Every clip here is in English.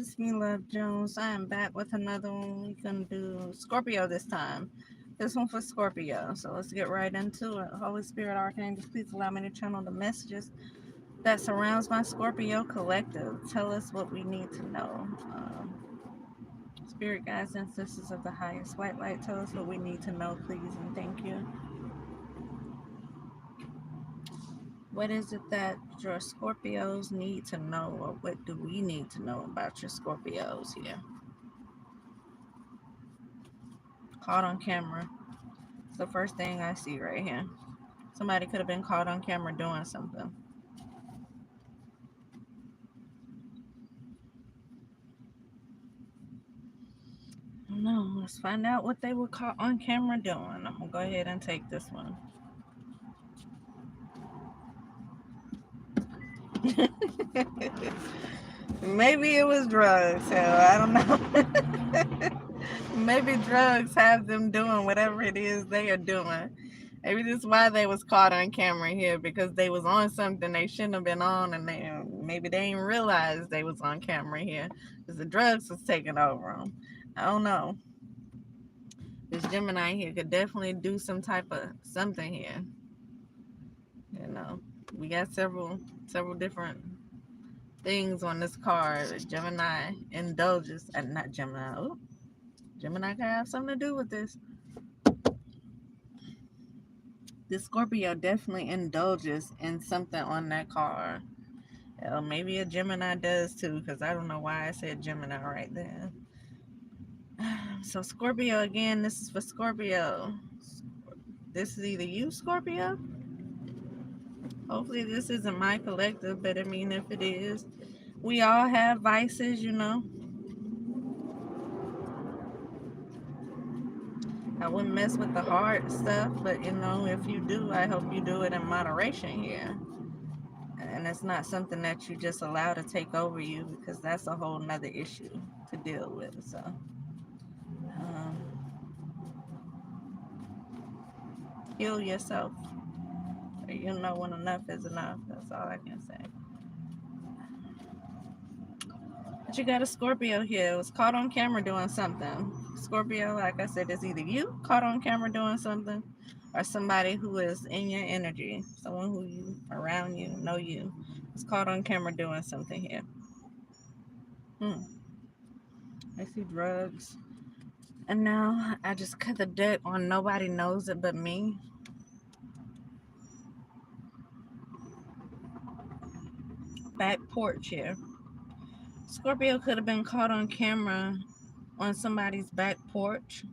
it's me, Love Jones. I am back with another one. We're gonna do Scorpio this time. This one for Scorpio. So let's get right into it. Holy Spirit, Archangels, please allow me to channel the messages that surrounds my Scorpio collective. Tell us what we need to know. Spirit guides and sisters of the highest white light, tell us what we need to know, please, and thank you. What is it that your Scorpios need to know, or what do we need to know about your Scorpios here? Caught on camera. It's the first thing I see right here. Somebody could have been caught on camera doing something. No, let's find out what they were caught on camera doing. I'm gonna go ahead and take this one. Maybe it was drugs. Hell, I don't know. Maybe drugs have them doing whatever it is they are doing. Maybe that's why they was caught on camera here, because they was on something they shouldn't have been on, and maybe they didn't realize they was on camera here because the drugs was taking over them. I don't know. This Gemini here could definitely do some type of something here. You know, we got several different things on this card. Gemini indulges, and not Gemini. Oh, Gemini can have something to do with this. This Scorpio definitely indulges in something on that card. Hell, maybe a Gemini does too, because I don't know why I said Gemini right there. So Scorpio again, this is for Scorpio. This is either you, Scorpio. Hopefully this isn't my collective, but I mean, if it is, we all have vices, you know. I wouldn't mess with the hard stuff, but you know, if you do, I hope you do it in moderation here. And it's not something that you just allow to take over you, because that's a whole nother issue to deal with. So heal yourself. You know when enough is enough. That's all I can say. But you got a Scorpio here. It was caught on camera doing something. Scorpio, like I said, is either you caught on camera doing something, or somebody who is in your energy, someone who you around you, know you, is caught on camera doing something here. I see drugs. And now I just cut the deck on nobody knows it but me. Back porch here. Scorpio could have been caught on camera on somebody's back porch,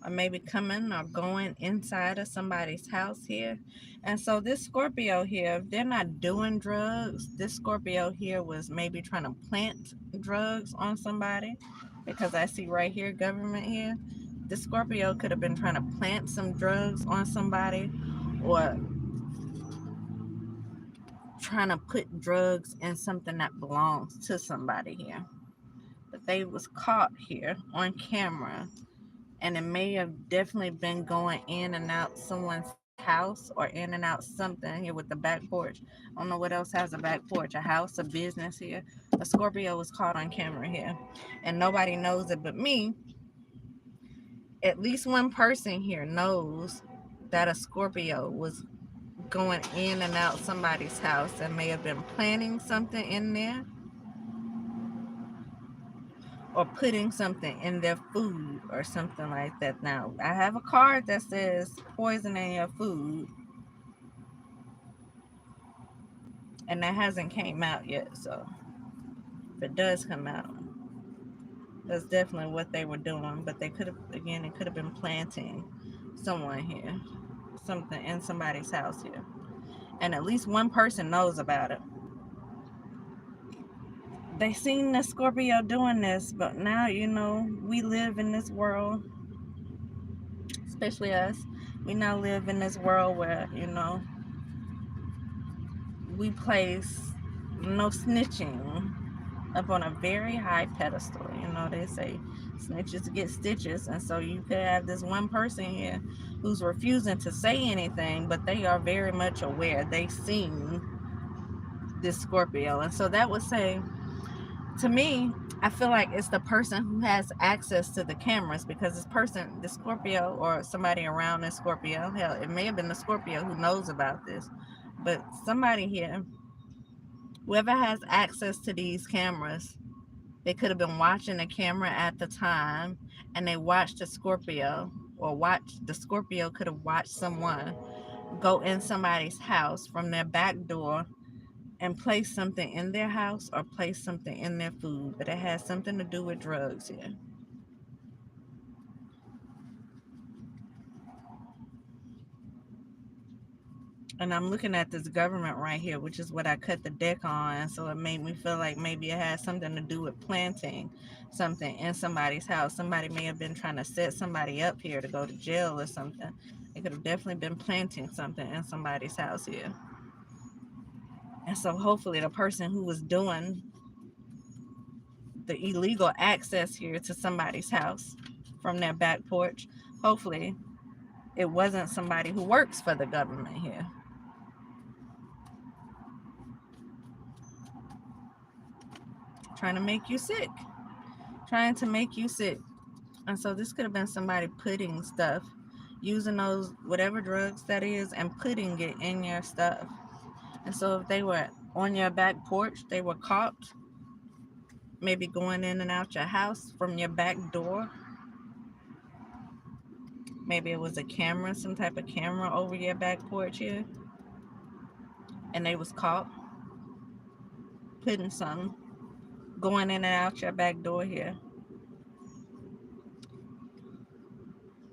or maybe coming or going inside of somebody's house here. And so this Scorpio here, if they're not doing drugs, this Scorpio here was maybe trying to plant drugs on somebody, because I see right here government here. This Scorpio could have been trying to plant some drugs on somebody, or trying to put drugs in something that belongs to somebody here. But they was caught here on camera, and it may have definitely been going in and out someone's house, or in and out something here with the back porch. I don't know what else has a back porch, a house, a business here. A Scorpio was caught on camera here, and nobody knows it but me. At least one person here knows that a Scorpio was going in and out somebody's house, and may have been planting something in there, or putting something in their food or something like that. Now, I have a card that says poison in your food, and that hasn't came out yet. So if it does come out, that's definitely what they were doing. But they could have, again, it could have been planting someone here, something in somebody's house here, and at least one person knows about it. They seen the Scorpio doing this, but now, you know, we live in this world, especially us. We now live in this world where, you know, we place no snitching up on a very high pedestal. You know, they say snitches get stitches. And so you could have this one person here who's refusing to say anything, but they are very much aware. They've seen this Scorpio. And so that would say To me, I feel like it's the person who has access to the cameras, because this person, the Scorpio or somebody around the Scorpio, hell, it may have been the Scorpio who knows about this, but somebody here, whoever has access to these cameras, they could have been watching the camera at the time, and they watched the Scorpio, or watched the Scorpio could have watched someone go in somebody's house from their back door and place something in their house or place something in their food, but it has something to do with drugs here. And I'm looking at this government right here, which is what I cut the deck on. So it made me feel like maybe it has something to do with planting something in somebody's house. Somebody may have been trying to set somebody up here to go to jail or something. It could have definitely been planting something in somebody's house here. And so hopefully the person who was doing the illegal access here to somebody's house from their back porch, hopefully it wasn't somebody who works for the government here. Trying to make you sick. Trying to make you sick. And so this could have been somebody putting stuff, using those whatever drugs that is, and putting it in your stuff. And so if they were on your back porch, they were caught maybe going in and out your house from your back door. Maybe it was a camera, some type of camera over your back porch here, and they was caught putting something going in and out your back door here.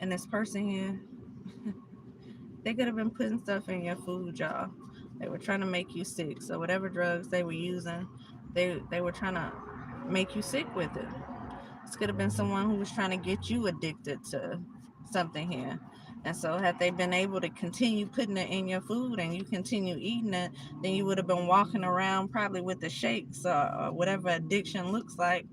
And this person here, they could have been putting stuff in your food, y'all. They were trying to make you sick. So whatever drugs they were using, they were trying to make you sick with it. This could have been someone who was trying to get you addicted to something here. And so had they been able to continue putting it in your food and you continue eating it, then you would have been walking around probably with the shakes or whatever addiction looks like,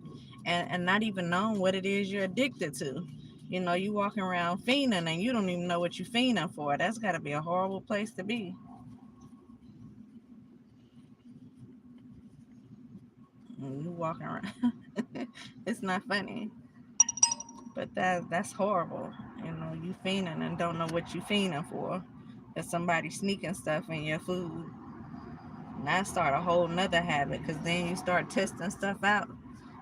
and not even knowing what it is you're addicted to. You know, you walking around fiending and you don't even know what you're fiending for. That's got to be a horrible place to be. You walking around. It's not funny, but that's horrible. You know, you fiending and don't know what you fiending for. There's somebody sneaking stuff in your food. And that start a whole nother habit, because then you start testing stuff out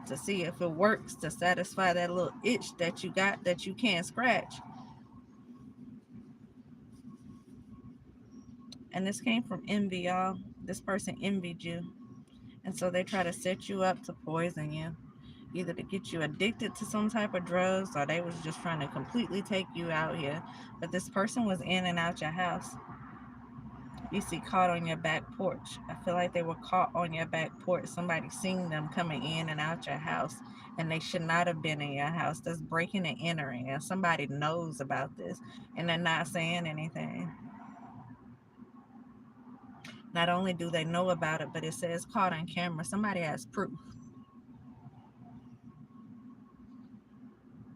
to see if it works to satisfy that little itch that you got that you can't scratch. And this came from envy, y'all. This person envied you. And so they try to set you up to poison you, either to get you addicted to some type of drugs, or they was just trying to completely take you out here. But this person was in and out your house. You see, caught on your back porch. I feel like they were caught on your back porch. Somebody seen them coming in and out your house, and they should not have been in your house. That's breaking and entering, and somebody knows about this, and they're not saying anything. Not only do they know about it, but it says caught on camera. Somebody has proof.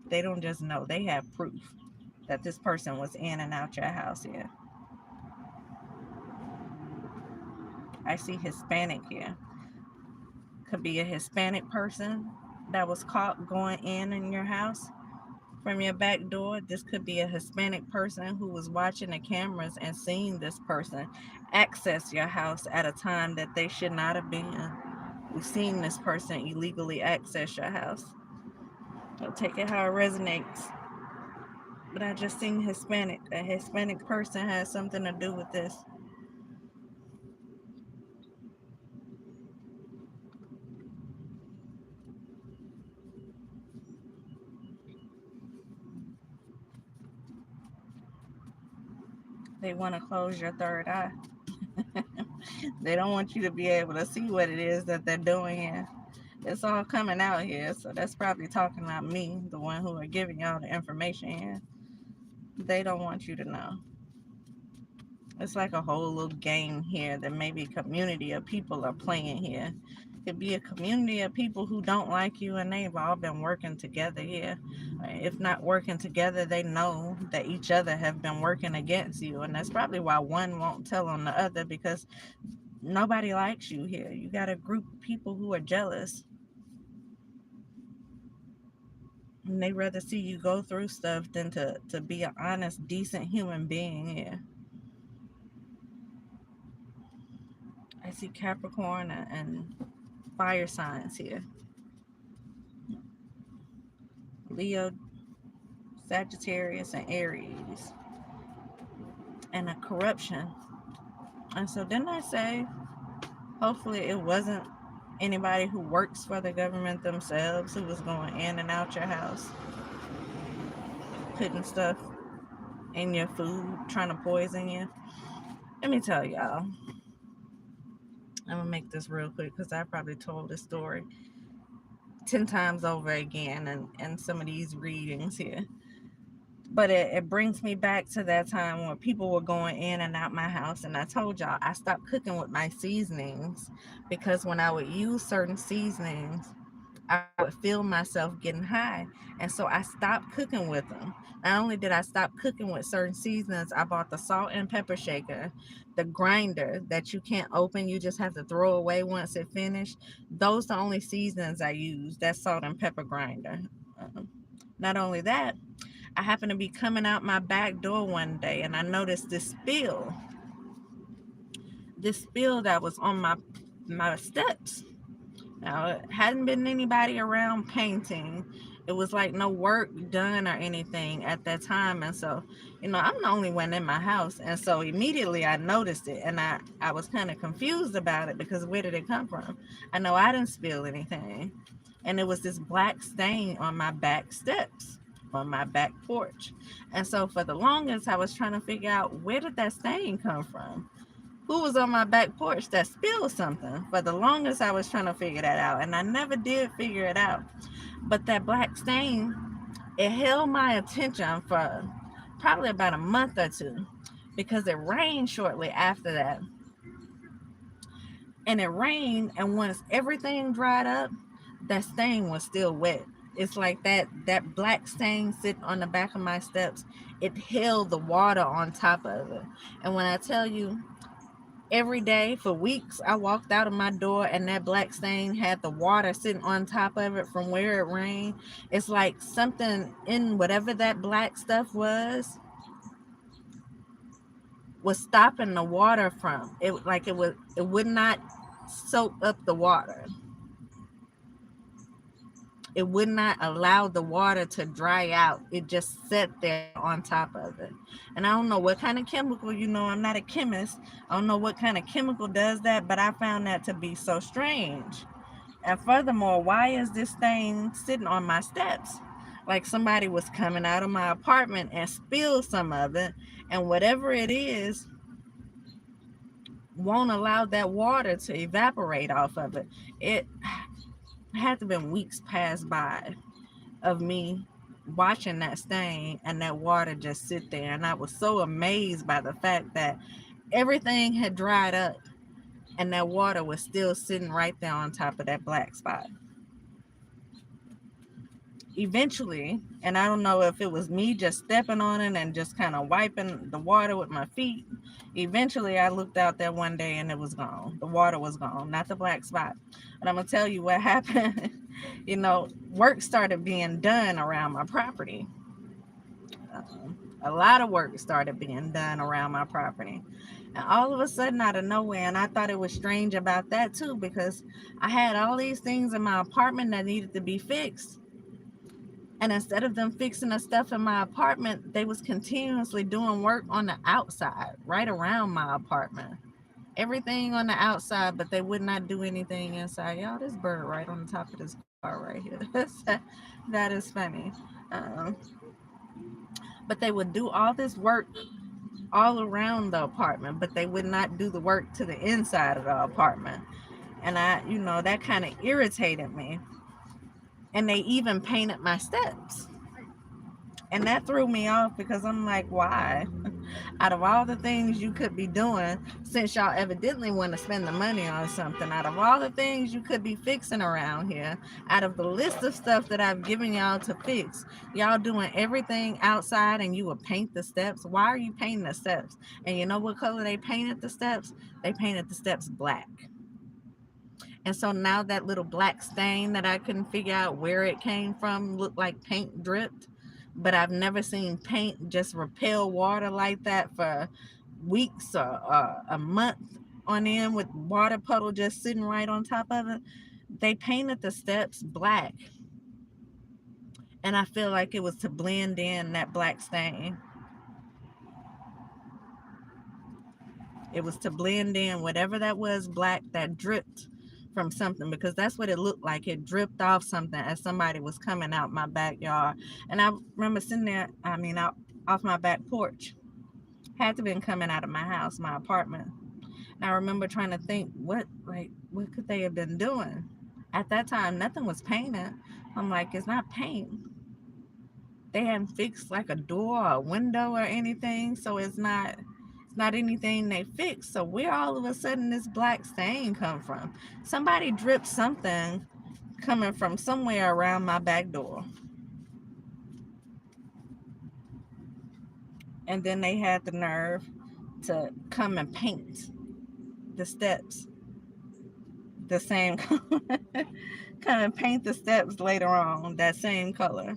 They don't just know, they have proof that this person was in and out your house here. I see Hispanic here. Could be a Hispanic person that was caught going in your house from your back door. This could be a Hispanic person who was watching the cameras and seeing this person access your house at a time that they should not have been. We've seen this person illegally access your house. So take it how it resonates. But I just seen Hispanic. A Hispanic person has something to do with this. They want to close your third eye. They don't want you to be able to see what it is that they're doing here. It's all coming out here, so that's probably talking about me, the one who are giving y'all the information here. They don't want you to know. It's like a whole little game here that maybe a community of people are playing here. It could be a community of people who don't like you, and they've all been working together here. If not working together, they know that each other have been working against you, and that's probably why one won't tell on the other, because nobody likes you here. You got a group of people who are jealous. And they rather see you go through stuff than to be an honest, decent human being. Yeah. I see Capricorn and fire signs here. Leo, Sagittarius, and Aries. And a corruption. And so didn't I say, hopefully it wasn't anybody who works for the government themselves who was going in and out your house, putting stuff in your food, trying to poison you? Let me tell y'all. I'm gonna make this real quick because I probably told this story 10 times over again in some of these readings here. But it brings me back to that time when people were going in and out my house. And I told y'all I stopped cooking with my seasonings because when I would use certain seasonings, I would feel myself getting high. And so I stopped cooking with them. Not only did I stop cooking with certain seasonings, I bought the salt and pepper shaker, the grinder that you can't open, you just have to throw away once it finished. Those are the only seasonings I use, that salt and pepper grinder. Not only that, I happened to be coming out my back door one day and I noticed this spill that was on my steps. Now, it hadn't been anybody around painting. It was like no work done or anything at that time. And so, I'm the only one in my house. And so immediately I noticed it and I was kind of confused about it because where did it come from? I know I didn't spill anything. And it was this black stain on my back steps, on my back porch. And so for the longest, I was trying to figure out where did that stain come from? Who was on my back porch that spilled something? For the longest, I was trying to figure that out, and I never did figure it out. But that black stain, it held my attention for probably about a month or two because it rained shortly after that. And it rained, and once everything dried up, that stain was still wet. It's like that black stain sitting on the back of my steps. It held the water on top of it. And when I tell you, every day for weeks, I walked out of my door and that black stain had the water sitting on top of it from where it rained. It's like something in whatever that black stuff was stopping the water from it. Like it would not soak up the water. It would not allow the water to dry out. It just sat there on top of it. And I don't know what kind of chemical, I'm not a chemist. I don't know what kind of chemical does that, but I found that to be so strange. And furthermore, why is this thing sitting on my steps? Like somebody was coming out of my apartment and spilled some of it, and whatever it is won't allow that water to evaporate off of it. It had to have been weeks passed by of me watching that stain and that water just sit there. And I was so amazed by the fact that everything had dried up and that water was still sitting right there on top of that black spot. Eventually, and I don't know if it was me just stepping on it and just kind of wiping the water with my feet. Eventually, I looked out there one day and it was gone. The water was gone, not the black spot. But I'm going to tell you what happened. Work started being done around my property. A lot of work started being done around my property. And all of a sudden, out of nowhere, and I thought it was strange about that too, because I had all these things in my apartment that needed to be fixed. And instead of them fixing the stuff in my apartment, they was continuously doing work on the outside, right around my apartment. Everything on the outside, but they would not do anything inside. Y'all, this bird right on the top of this car right here. That is funny. Um, but they would do all this work all around the apartment, but they would not do the work to the inside of the apartment. And that kind of irritated me. And they even painted my steps. And that threw me off because I'm like, why? Out of all the things you could be doing, since y'all evidently want to spend the money on something, out of all the things you could be fixing around here, out of the list of stuff that I've given y'all to fix, y'all doing everything outside and you would paint the steps. Why are you painting the steps? And you know what color they painted the steps? They painted the steps black. And so now that little black stain that I couldn't figure out where it came from looked like paint dripped. But I've never seen paint just repel water like that for weeks or a month on end with water puddle just sitting right on top of it. They painted the steps black, and I feel like it was to blend in that black stain. It was to blend in whatever that was black that dripped from something, because that's what it looked like. It dripped off something as somebody was coming out my backyard. And I remember sitting there, out off my back porch. Had to been coming out of my house, my apartment. And I remember trying to think, what could they have been doing? At that time, nothing was painted. I'm like, it's not paint. They hadn't fixed like a door or a window or anything, so it's not anything they fixed. So where all of a sudden this black stain come from? Somebody dripped something coming from somewhere around my back door. And then they had the nerve to come and paint the steps the same color. Come and paint the steps later on that same color.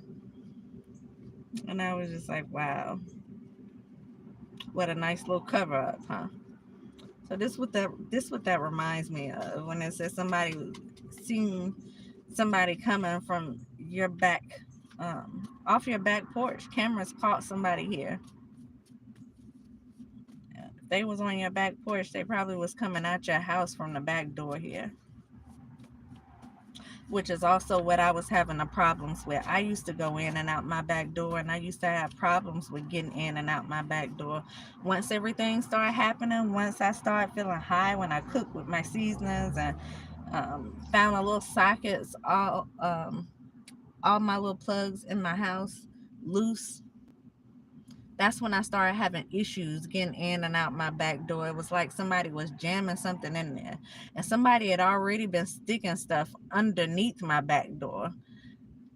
And I was just like, wow, what a nice little cover up, huh? So this what that reminds me of when it says somebody seen somebody coming from your back, off your back porch. Cameras caught somebody here. If they was on your back porch, they probably was coming out your house from the back door here, which is also what I was having the problems with. I used to go in and out my back door, and I used to have problems with getting in and out my back door. Once everything started happening, once I started feeling high when I cooked with my seasonings, and found a little sockets, all my little plugs in my house loose, that's when I started having issues getting in and out my back door. It was like somebody was jamming something in there. And somebody had already been sticking stuff underneath my back door,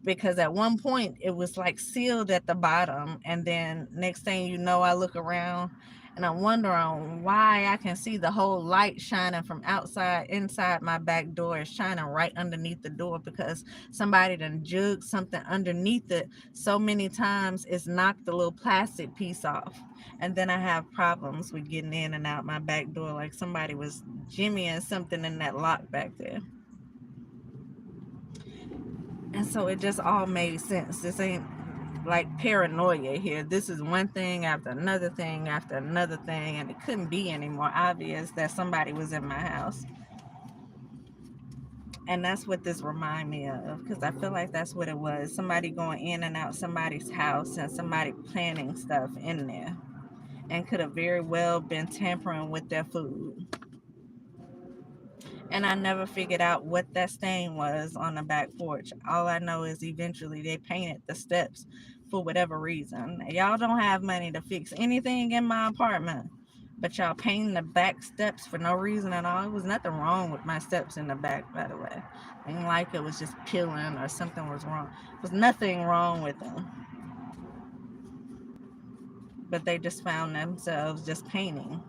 because at one point it was like sealed at the bottom, and then next thing you know, I look around and I'm wondering why I can see the whole light shining from outside inside my back door is shining right underneath the door, because somebody done jugged something underneath it so many times it's knocked the little plastic piece off. And then I have problems with getting in and out my back door, like somebody was jimmying something in that lock back there. And so it just all made sense. This ain't like paranoia here. This is one thing after another thing after another thing, and it couldn't be any more obvious that somebody was in my house. And that's what this remind me of, because I feel like that's what it was. Somebody going in and out somebody's house, and somebody planting stuff in there, and could have very well been tampering with their food. And I never figured out what that stain was on the back porch. All I know is eventually they painted the steps for whatever reason. Y'all don't have money to fix anything in my apartment, but y'all painting the back steps for no reason at all. There was nothing wrong with my steps in the back, by the way. Ain't like it was just peeling or something was wrong. There was nothing wrong with them. But they just found themselves just painting.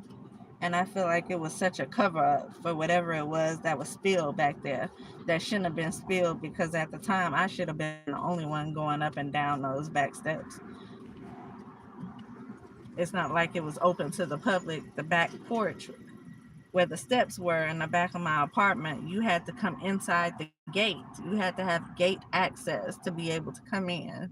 And I feel like it was such a cover up for whatever it was that was spilled back there that shouldn't have been spilled, because at the time I should have been the only one going up and down those back steps. It's not like it was open to the public. The back porch where the steps were in the back of my apartment, you had to come inside the gate. You had to have gate access to be able to come in.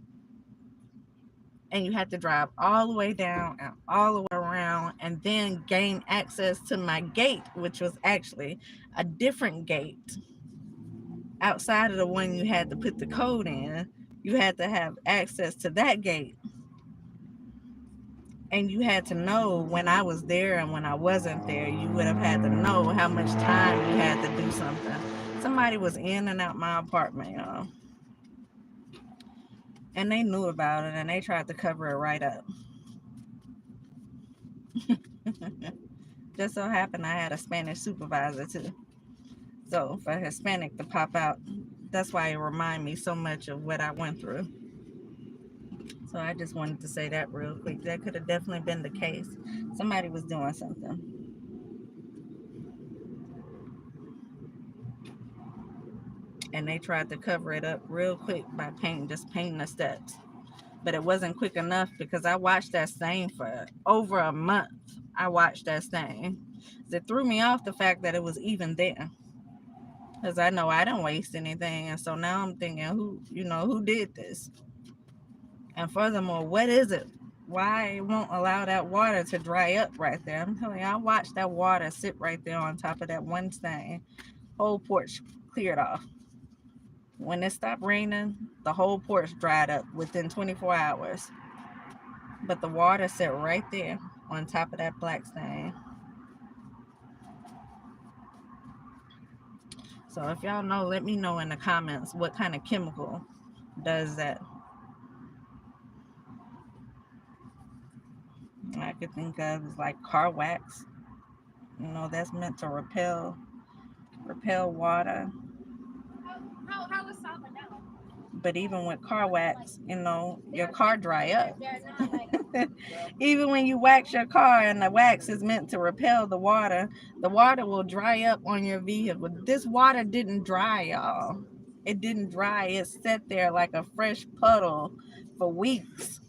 And you had to drive all the way down and all the way around, and then gain access to my gate, which was actually a different gate outside of the one you had to put the code in. You had to have access to that gate, and you had to know when I was there and when I wasn't there. You would have had to know how much time you had to do something. Somebody was in and out my apartment, y'all, and they knew about it, and they tried to cover it right up. Just so happened I had a Spanish supervisor too. So for Hispanic to pop out, that's why it reminded me so much of what I went through. So I just wanted to say that real quick. That could have definitely been the case. Somebody was doing something. and they tried to cover it up real quick by painting the steps. But it wasn't quick enough because I watched that stain for over a month. I watched that stain. It threw me off the fact that it was even there. Because I know I didn't waste anything. And so now I'm thinking, who did this? And furthermore, what is it? Why it won't allow that water to dry up right there? I'm telling you, I watched that water sit right there on top of that one stain. Whole porch cleared off. When it stopped raining, the whole porch dried up within 24 hours. But the water sat right there on top of that black stain. So if y'all know, let me know in the comments what kind of chemical does that. I could think of is like car wax. That's meant to repel water. How is solvent now? But even with car wax, your car dry up. Even when you wax your car and the wax is meant to repel the water will dry up on your vehicle. This water didn't dry, y'all. It didn't dry. It sat there like a fresh puddle for weeks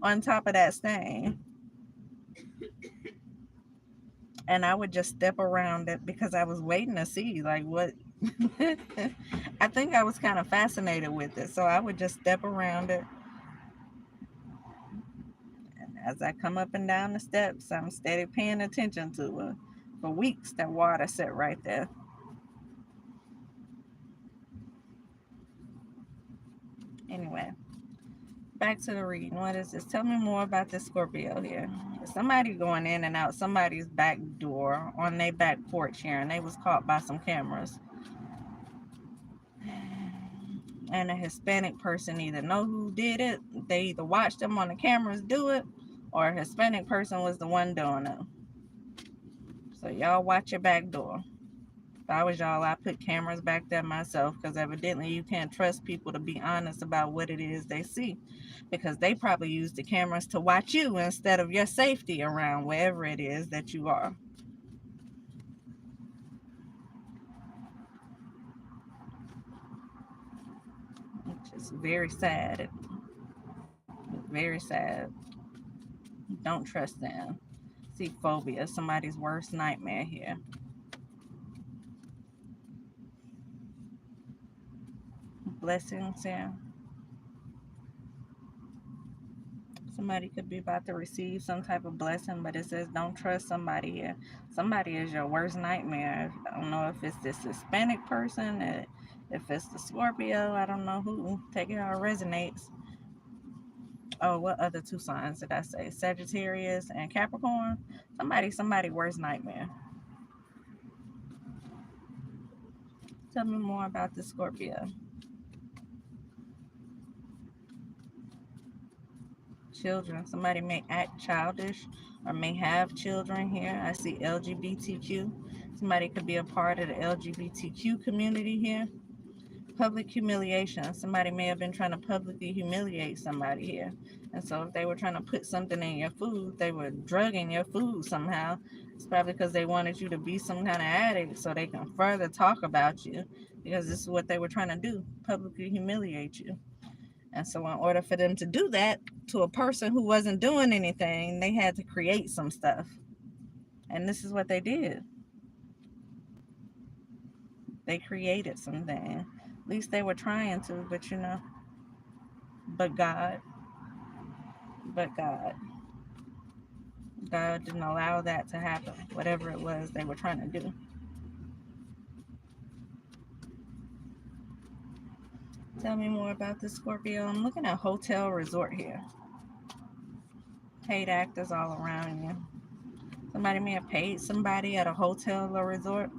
on top of that stain. And I would just step around it because I was waiting to see like what. I think I was kind of fascinated with it, so I would just step around it. And as I come up and down the steps, I'm steady paying attention to it. For weeks, that water sat right there. Anyway, back to the reading. What is this? Tell me more about this Scorpio here. Somebody going in and out somebody's back door on their back porch here, and they was caught by some cameras. And a Hispanic person either know who did it, they either watched them on the cameras do it, or a Hispanic person was the one doing it. So y'all watch your back door. If I was y'all, I put cameras back there myself, because evidently you can't trust people to be honest about what it is they see, because they probably use the cameras to watch you instead of your safety around wherever it is that you are. Which is very sad. Very sad. Don't trust them. See, phobia, somebody's worst nightmare here. Blessings here. Somebody could be about to receive some type of blessing, but it says don't trust somebody here. Somebody is your worst nightmare. I don't know if it's this Hispanic person, if it's the Scorpio, I don't know who. Take it how it resonates. Oh, what other two signs did I say? Sagittarius and Capricorn. Somebody worst nightmare. Tell me more about the Scorpio. Children. Somebody may act childish or may have children here. I see LGBTQ. Somebody could be a part of the LGBTQ community here. Public humiliation. Somebody may have been trying to publicly humiliate somebody here. And so if they were trying to put something in your food, they were drugging your food somehow. It's probably because they wanted you to be some kind of addict so they can further talk about you, because this is what they were trying to do, publicly humiliate you. And so in order for them to do that to a person who wasn't doing anything, they had to create some stuff. And this is what they did. They created something. At least they were trying to, but God didn't allow that to happen, whatever it was they were trying to do. Tell me more about this Scorpio. I'm looking at hotel resort here. Paid actors all around you. Somebody may have paid somebody at a hotel or resort.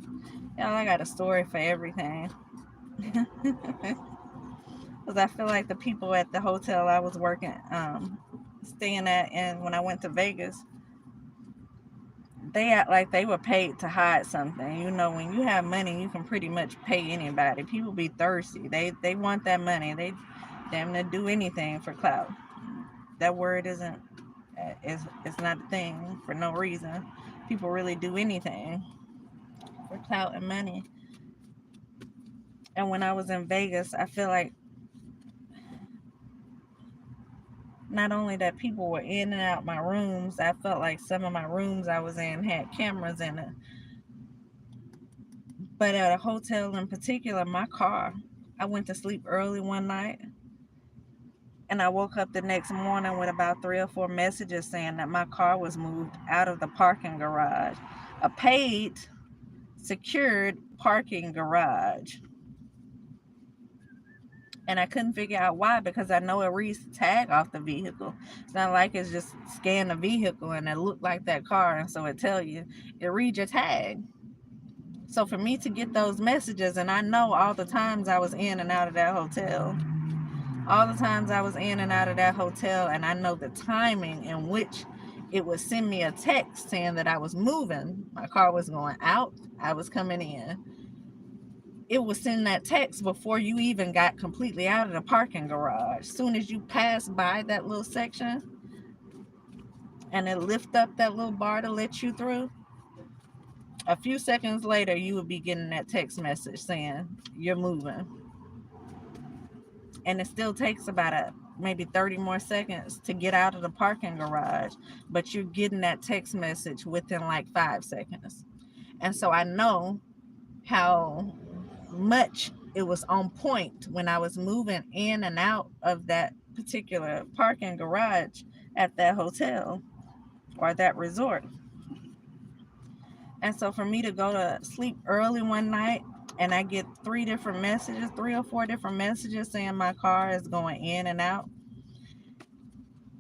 Y'all, I got a story for everything. Because I feel like the people at the hotel I was staying at, and when I went to Vegas, they act like they were paid to hide something. When you have money, you can pretty much pay anybody. People be thirsty. They want that money. They damn near do anything for clout. That word it's not a thing for no reason. People really do anything for clout and money. And when I was in Vegas, I feel like not only that people were in and out my rooms, I felt like some of my rooms I was in had cameras in it. But at a hotel in particular, my car, I went to sleep early one night and I woke up the next morning with about 3 or 4 messages saying that my car was moved out of the parking garage, a paid, secured parking garage. And I couldn't figure out why, because I know it reads the tag off the vehicle. It's not like it's just scan the vehicle and it looked like that car, and so it tell you, it reads your tag. So for me to get those messages, and I know all the times I was in and out of that hotel, all the times I was in and out of that hotel, and I know the timing in which it would send me a text saying that I was moving, my car was going out, I was coming in. It would send that text before you even got completely out of the parking garage. As soon as you pass by that little section and it lift up that little bar to let you through, a few seconds later you would be getting that text message saying you're moving. And it still takes about maybe 30 more seconds to get out of the parking garage, but you're getting that text message within like 5 seconds. And so I know how much it was on point when I was moving in and out of that particular parking garage at that hotel or that resort. And so for me to go to sleep early one night and I get 3 or 4 different messages saying my car is going in and out,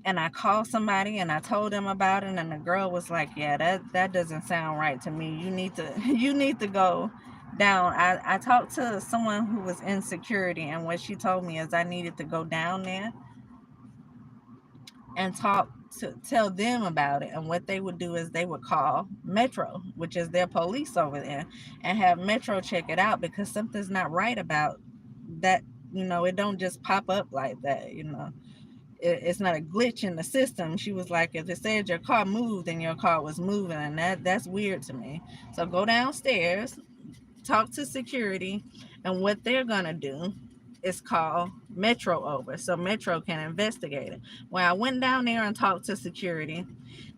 and I called somebody and I told them about it, and the girl was like, yeah, that doesn't sound right to me. You need to go down. I talked to someone who was in security, and what she told me is I needed to go down there and tell them about it. And what they would do is they would call Metro, which is their police over there, and have Metro check it out, because something's not right about that. It don't just pop up like that. It's not a glitch in the system. She was like, if it said your car moved, then your car was moving, and that's weird to me. So go downstairs, talk to security, and what they're gonna do is call Metro over so Metro can investigate it. When I went down there and talked to security,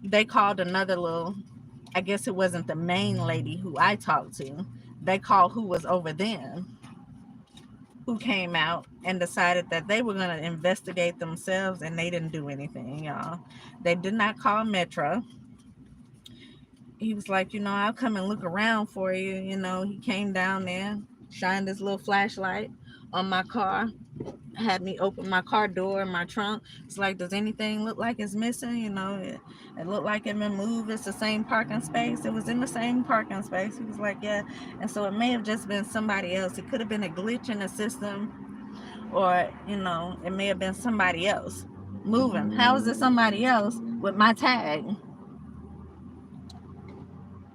they called another little, I guess it wasn't the main lady who I talked to. They called who was over them, who came out and decided that they were going to investigate themselves, and they didn't do anything, y'all. They did not call Metro. He was like, I'll come and look around for you. He came down there, shined his little flashlight on my car, had me open my car door and my trunk. It's like, does anything look like it's missing? It looked like it been moved. It's the same parking space. It was in the same parking space. He was like, yeah. And so it may have just been somebody else. It could have been a glitch in the system, or it may have been somebody else moving. How is it somebody else with my tag?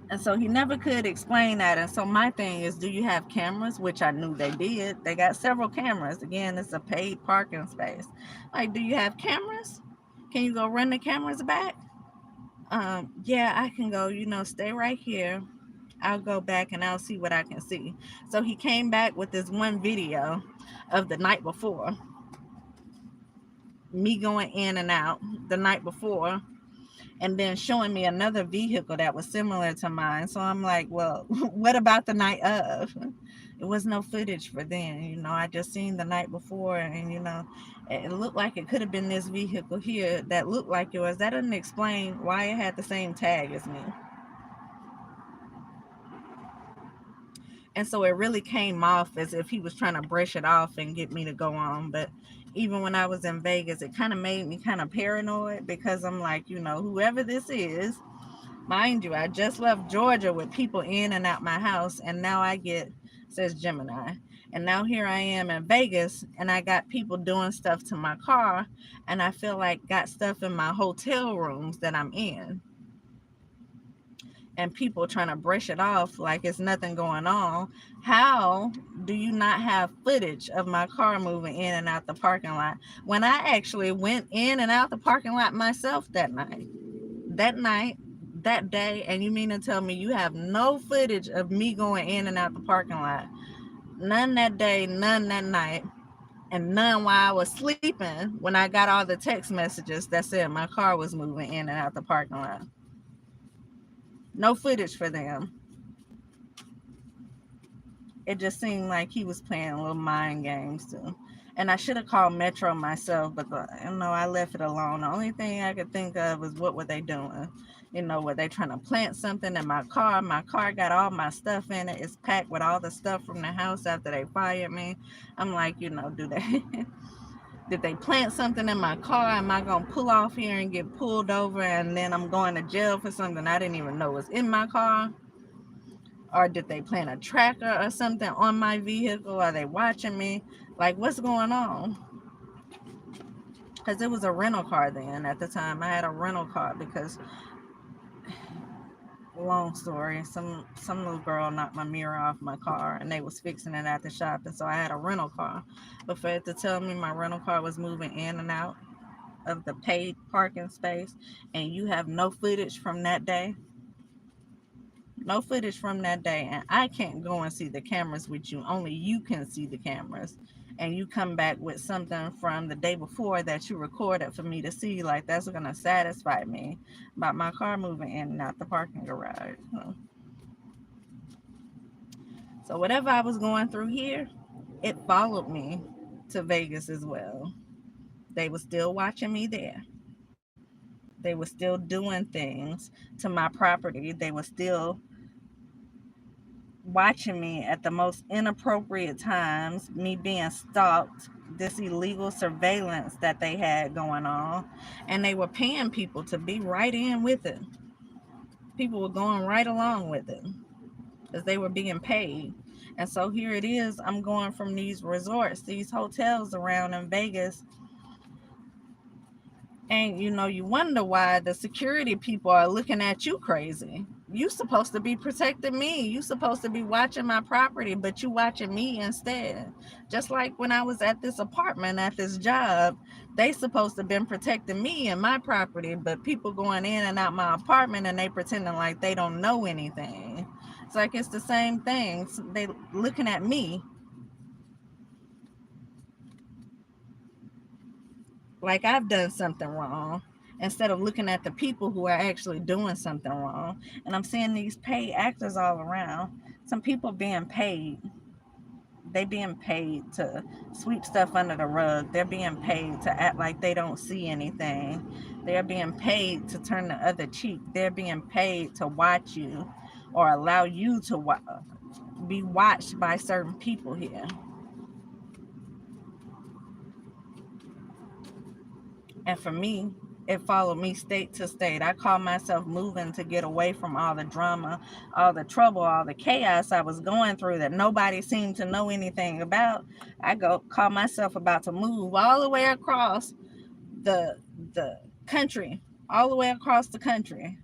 And so he never could explain that. And so my thing is, do you have cameras? Which I knew they did. They got several cameras. Again, it's a paid parking space. Like, do you have cameras? Can you go run the cameras back? Yeah, I can go, stay right here. I'll go back and I'll see what I can see. So he came back with this one video of the night before, me going in and out the night before, and then showing me another vehicle that was similar to mine. So I'm like, well, what about the night of? It was no footage for then. I just seen the night before, and it looked like it could have been this vehicle here that looked like yours. That doesn't explain why it had the same tag as me. And so it really came off as if he was trying to brush it off and get me to go on. But even when I was in Vegas, it kind of made me kind of paranoid, because I'm like, whoever this is, mind you, I just left Georgia with people in and out my house, and now I get, says Gemini, and now here I am in Vegas, and I got people doing stuff to my car, and I feel like got stuff in my hotel rooms that I'm in, and people trying to brush it off like it's nothing going on. How do you not have footage of my car moving in and out the parking lot when I actually went in and out the parking lot myself that day? And you mean to tell me you have no footage of me going in and out the parking lot? None that day, none that night, and none while I was sleeping when I got all the text messages that said my car was moving in and out the parking lot. No footage for them. It just seemed like he was playing little mind games too. And I should have called Metro myself, but I left it alone. The only thing I could think of was what were they doing? Were they trying to plant something in my car? My car got all my stuff in it. It's packed with all the stuff from the house after they fired me. I'm like, do they did they plant something in my car? Am I gonna pull off here and get pulled over and then I'm going to jail for something I didn't even know was in my car? Or did they plant a tracker or something on my vehicle? Are they watching me? Like, what's going on? Because it was a rental car then. At the time, I had a rental car because, long story, some little girl knocked my mirror off my car and they was fixing it at the shop, and so I had a rental car. But for it to tell me my rental car was moving in and out of the paid parking space, and you have no footage from that day, and I can't go and see the cameras with you. Only you can see the cameras, and you come back with something from the day before that you recorded for me to see. Like, that's gonna satisfy me about my car moving in and out the parking garage. So whatever I was going through here, it followed me to Vegas as well. They were still watching me there. They were still doing things to my property. They were still watching me at the most inappropriate times, me being stalked, this illegal surveillance that they had going on, and they were paying people to be right in with it. People were going right along with it because they were being paid. And so here it is, I'm going from these resorts, these hotels around in Vegas, and you wonder why the security people are looking at you crazy. You supposed to be protecting me. You supposed to be watching my property, but you watching me instead. Just like when I was at this apartment, at this job, they supposed to been protecting me and my property, but people going in and out my apartment and they pretending like they don't know anything. It's like it's the same thing. They looking at me like I've done something wrong, instead of looking at the people who are actually doing something wrong. And I'm seeing these paid actors all around. Some people being paid. They being paid to sweep stuff under the rug. They're being paid to act like they don't see anything. They're being paid to turn the other cheek. They're being paid to watch you or allow you to be watched by certain people here. And for me, it followed me state to state. I called myself moving to get away from all the drama, all the trouble, all the chaos I was going through that nobody seemed to know anything about. Call myself about to move all the way across the country, all the way across the country.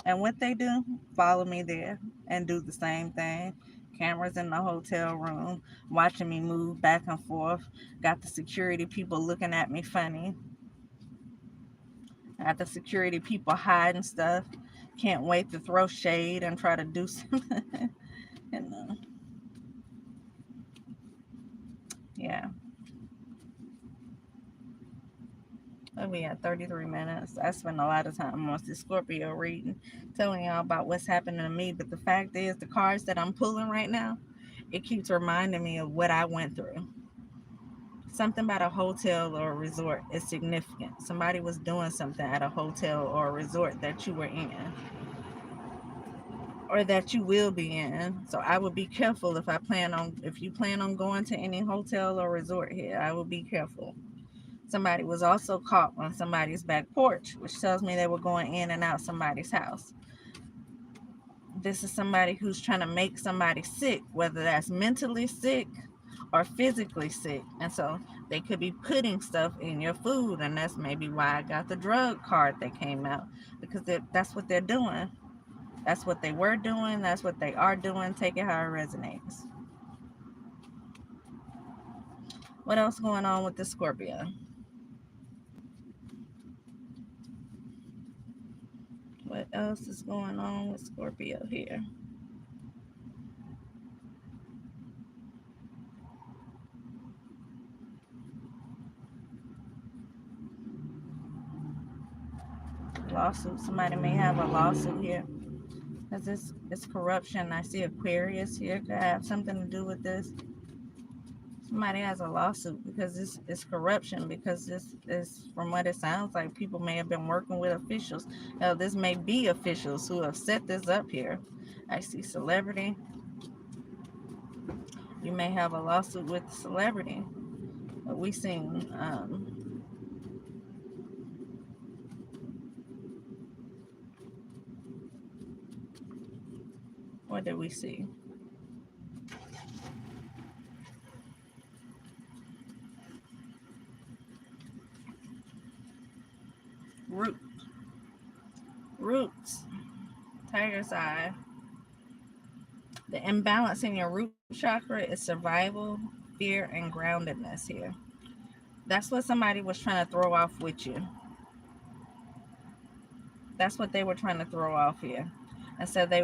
And what they do, follow me there and do the same thing. Cameras in the hotel room, watching me move back and forth. Got the security people looking at me funny. Got the security people hiding stuff. Can't wait to throw shade and try to do something. and, yeah. We at 33 minutes. I spend a lot of time on this Scorpio reading, telling y'all about what's happening to me. But the fact is, the cards that I'm pulling right now, it keeps reminding me of what I went through. Something about a hotel or a resort is significant. Somebody was doing something at a hotel or a resort that you were in, or that you will be in. So I would be careful if you plan on going to any hotel or resort here. I would be careful. Somebody was also caught on somebody's back porch, which tells me they were going in and out somebody's house. This is somebody who's trying to make somebody sick, whether that's mentally sick or physically sick. And so they could be putting stuff in your food, and that's maybe why I got the drug card that came out, because that's what they're doing. That's what they were doing. That's what they are doing. Take it how it resonates. What else going on with the Scorpio? What else is going on with Scorpio here? Lawsuit. Somebody may have a lawsuit here. Because it's corruption. I see Aquarius here. Could have something to do with this. Somebody has a lawsuit because it's corruption, because this is, from what it sounds like, people may have been working with officials. Now, this may be officials who have set this up here. I see celebrity. You may have a lawsuit with the celebrity. But we seen, what did we see? Root. Roots. Tiger's eye. The imbalance in your root chakra is survival, fear, and groundedness here. That's what somebody was trying to throw off with you. That's what they were trying to throw off here. And so they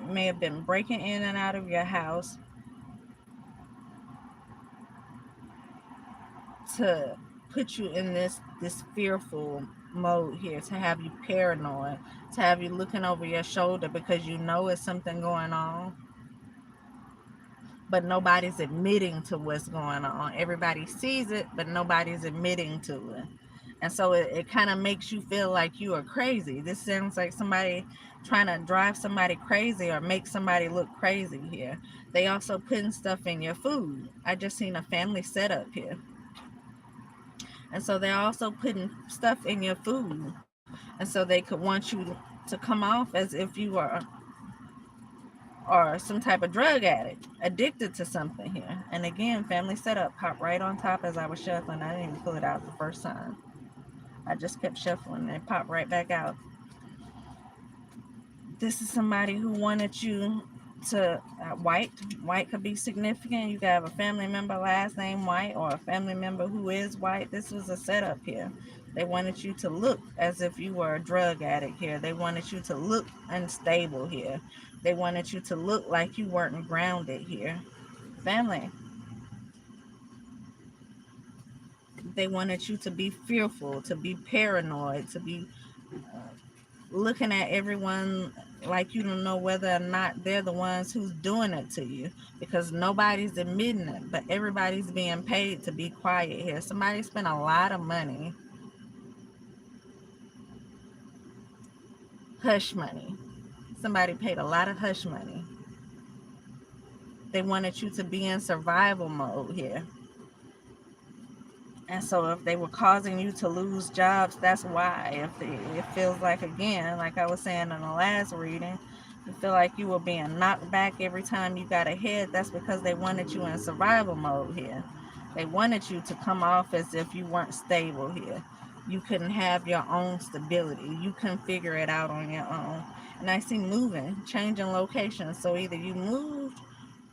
may have been breaking in and out of your house to put you in this fearful mode here, to have you paranoid, to have you looking over your shoulder because you know it's something going on, but nobody's admitting to what's going on. Everybody sees it, but nobody's admitting to it. And so it kind of makes you feel like you are crazy. This sounds like somebody trying to drive somebody crazy or make somebody look crazy here. They also putting stuff in your food. I just seen a family setup here. And so they're also putting stuff in your food. And so they could want you to come off as if you are or some type of drug addict, addicted to something here. And again, family setup popped right on top as I was shuffling. I didn't even pull it out the first time. I just kept shuffling and it popped right back out. This is somebody who wanted you to, White could be significant. You could have a family member last name White or a family member who is white. This was a setup here. They wanted you to look as if you were a drug addict here. They wanted you to look unstable here. They wanted you to look like you weren't grounded here. Family. They wanted you to be fearful, to be paranoid, to be looking at everyone like you don't know whether or not they're the ones who's doing it to you, because nobody's admitting it, but everybody's being paid to be quiet here. Somebody spent a lot of money, hush money. Somebody paid a lot of hush money. They wanted you to be in survival mode here. And so if they were causing you to lose jobs, that's why. If it feels like, again, like I was saying in the last reading, you feel like you were being knocked back every time you got ahead, that's because they wanted you in survival mode here. They wanted you to come off as if you weren't stable here. You couldn't have your own stability. You couldn't figure it out on your own. And I see moving, changing locations. So either you moved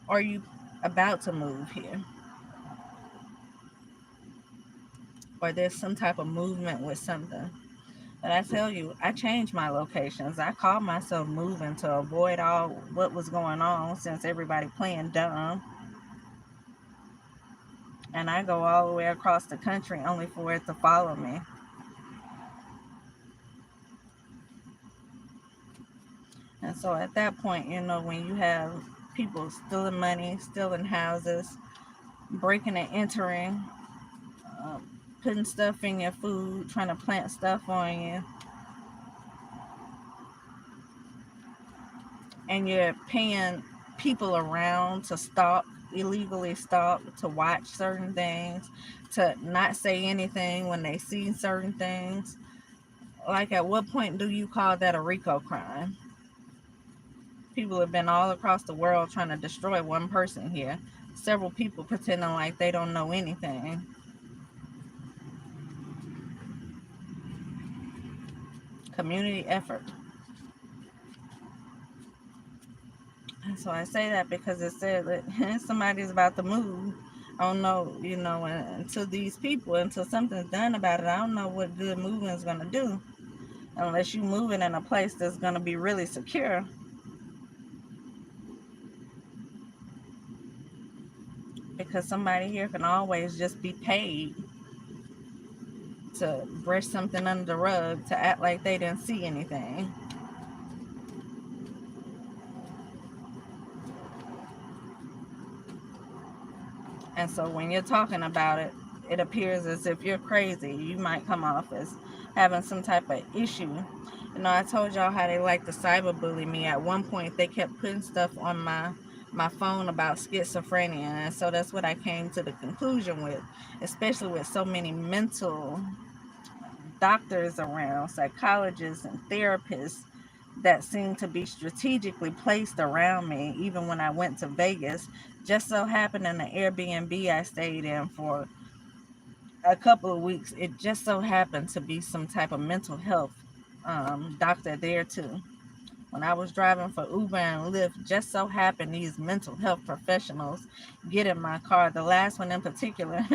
or you about to move here. Or there's some type of movement with something. But I tell you, I changed my locations. I called myself moving to avoid all what was going on, since everybody playing dumb. And I go all the way across the country only for it to follow me. And so at that point, when you have people stealing money, stealing houses, breaking and entering, putting stuff in your food, trying to plant stuff on you, and you're paying people around to stalk, illegally stalk, to watch certain things, to not say anything when they see certain things. Like, at what point do you call that a RICO crime? People have been all across the world trying to destroy one person here. Several people pretending like they don't know anything. Community effort. And so I say that because it said that somebody's about to move. I don't know, until these people, until something's done about it, I don't know what good moving is going to do. Unless you moving in a place that's going to be really secure. Because somebody here can always just be paid to brush something under the rug, to act like they didn't see anything. And so when you're talking about it, it appears as if you're crazy. You might come off as having some type of issue. You know, I told y'all how they like to cyberbully me. At one point, they kept putting stuff on my phone about schizophrenia, and so that's what I came to the conclusion with, especially with so many mental doctors around, psychologists and therapists that seem to be strategically placed around me. Even when I went to Vegas, just so happened in the Airbnb I stayed in for a couple of weeks, it just so happened to be some type of mental health doctor there too. When I was driving for Uber and Lyft, just so happened these mental health professionals get in my car. The last one in particular,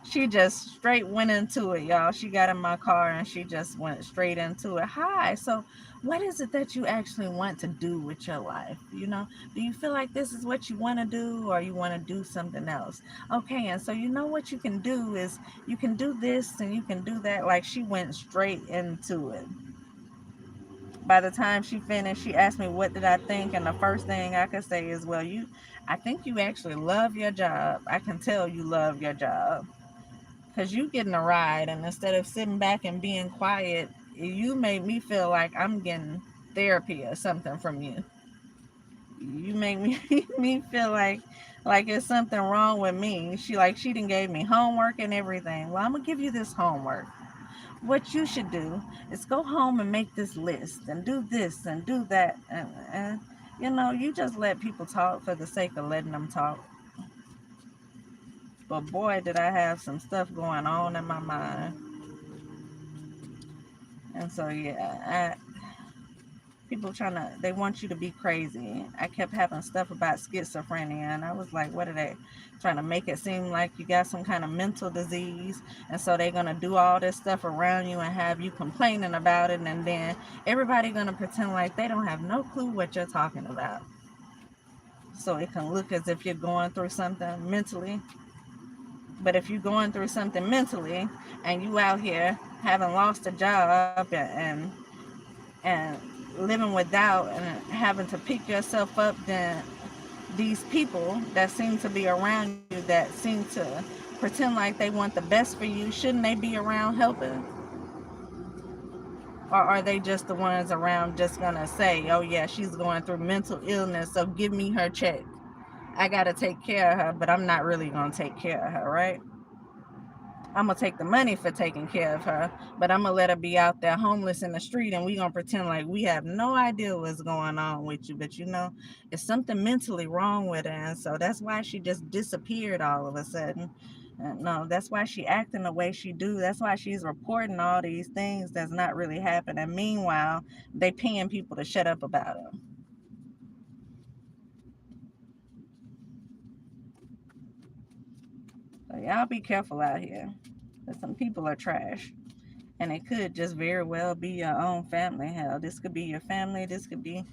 she just straight went into it, y'all. She got in my car and she just went straight into it. Hi, so what is it that you actually want to do with your life? You know, do you feel like this is what you want to do, or you want to do something else? Okay, and so you know what you can do is you can do this and you can do that. Like, she went straight into it. By the time she finished, she asked me what did I think, and the first thing I could say is, well, I think you actually love your job. I can tell you love your job. Because you getting a ride, and instead of sitting back and being quiet, you made me feel like I'm getting therapy or something from you. You make me me feel like it's something wrong with me. She didn't gave me homework and everything. Well, I'm gonna give you this homework. What you should do is go home and make this list and do this and do that, and you know, you just let people talk for the sake of letting them talk. But boy, did I have some stuff going on in my mind. And so yeah, people they want you to be crazy. I kept having stuff about schizophrenia, and I was like, what are they trying to make it seem like you got some kind of mental disease? And so they're gonna do all this stuff around you and have you complaining about it, and then everybody gonna pretend like they don't have no clue what you're talking about, so it can look as if you're going through something mentally. But if you're going through something mentally and you out here having lost a job and living without and having to pick yourself up, then these people that seem to be around you, that seem to pretend like they want the best for you, shouldn't they be around helping? Or are they just the ones around just gonna say, oh yeah, she's going through mental illness, so give me her check, I gotta take care of her, but I'm not really gonna take care of her, right? I'm gonna take the money for taking care of her, but I'm gonna let her be out there homeless in the street, and we gonna pretend like we have no idea what's going on with you. But you know, it's something mentally wrong with her, and so that's why she just disappeared all of a sudden. No, that's why she acting the way she do. That's why she's reporting all these things that's not really happening. Meanwhile, they paying people to shut up about her. So y'all be careful out here. Cause some people are trash. And it could just very well be your own family. Hell, this could be your family. This could be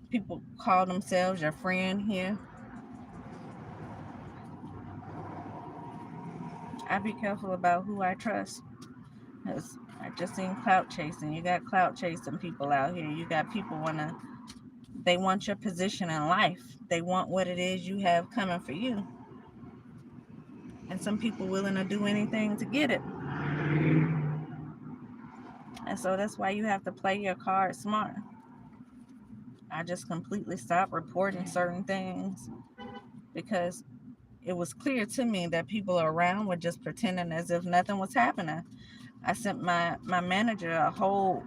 people call themselves your friend here. I be careful about who I trust. Because I just seen clout chasing. You got clout chasing people out here. You got people they want your position in life. They want what it is you have coming for you. And some people willing to do anything to get it. And so that's why you have to play your cards smart. I just completely stopped reporting certain things because it was clear to me that people around were just pretending as if nothing was happening. I sent my manager a whole